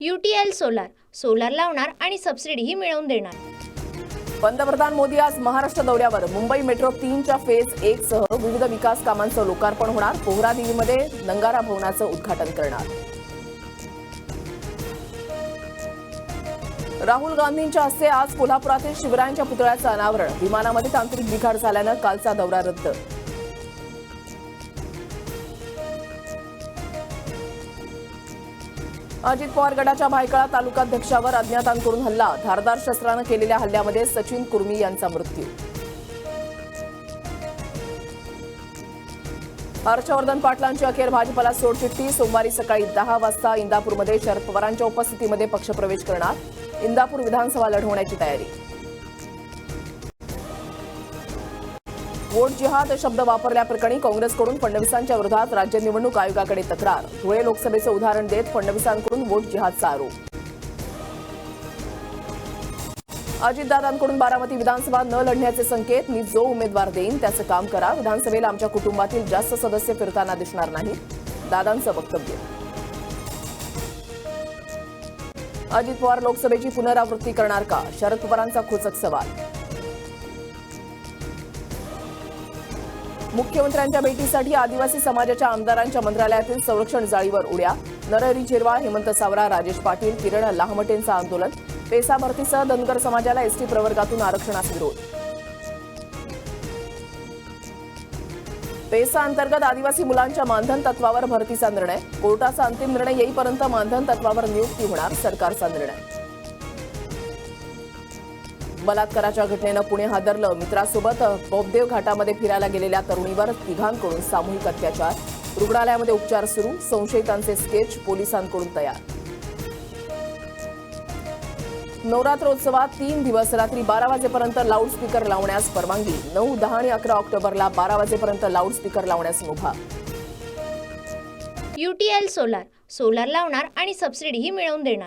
UTL solar लावणार आणि सबसिडीही मिळवून देणार। पंतप्रधान मोदी आज महाराष्ट्र दौऱ्यावर। मुंबई मेट्रो 3च्या फेज 1 सह विविध विकास कामांचं लोकार्पण होणार। पोहरादेवीमध्ये नंगारा भवनाचं उद्घाटन करणार। राहुल गांधींच्या हस्ते आज कोल्हापुरातील शिवरायांच्या पुतळ्याचं अनावरण। विमानामध्ये तांत्रिक बिघाड झाल्यानं कालचा दौरा रद्द। अजित पवार गटाच्या भायखळा तालुकाध्यक्षावर अज्ञातांकडून हल्ला। धारदार शस्त्रानं केलेल्या हल्ल्यामध्ये सचिन कुर्मी यांचा मृत्यू। हर्षवर्धन पाटलांची अखेर भाजपला सोडचिठ्ठी। सोमवारी सकाळी 10 वाजता इंदापूरमध्ये शरद पवारांच्या उपस्थितीमध्ये पक्षप्रवेश करणार। इंदापूर विधानसभा लढवण्याची तयारी। वोट जिहाद शब्द वापरल्याप्रकरणी काँग्रेसकडून फडणवीसांच्या विरोधात राज्य निवडणूक आयोगाकडे तक्रार। धुळे लोकसभेचं उदाहरण देत फडणवीसांकडून वोट जिहादचा आरोप। अजितदादांकडून बारामती विधानसभा न लढण्याचे संकेत। मी जो उमेदवार देईन त्याचं काम करा। विधानसभेला आमच्या कुटुंबातील जास्त सदस्य फिरताना दिसणार नाहीत, दादांचं वक्तव्य। अजित पवार लोकसभेची पुनरावृत्ती करणार का? शरद पवारांचा खोचक सवाल। मुख्यमंत्र्यांच्या भेटीसाठी आदिवासी समाजाच्या आमदारांच्या मंत्रालयातील संरक्षण जाळीवर उड्या। नरहरी झिरवाळ, हेमंत सावरा, राजेश पाटील, किरण लाहमटेंचं आंदोलन। पेसा भरतीसह धनगर समाजाला एसटी प्रवर्गातून आरक्षणास विरोध। पेसा अंतर्गत आदिवासी मुलांच्या मानधन तत्वावर भरतीचा निर्णय। कोर्टाचा अंतिम निर्णय येईपर्यंत मानधन तत्वावर नियुक्ती होणार, सरकारचा निर्णय। बलात्काराच्या घटनेनं पुणे हादरलं। मित्रासोबत बोपदेव घाटामध्ये फिरायला गेलेल्या तरुणीवर तिघांकडून सामूहिक अत्याचार। रुग्णालयामध्ये उपचार सुरू। संशयितांचे स्केच पोलिसांकडून तयार। नवरात्रोत्सवात 3 दिवस रात्री 12 वाजेपर्यंत लाऊडस्पीकर लावण्यास परवानगी। 9, 10 आणि 11 ऑक्टोबरला 12 वाजेपर्यंत लाऊडस्पीकर लावण्यास मुभा। UTL सोलार लावणार आणि सबसिडीही मिळवून देणार।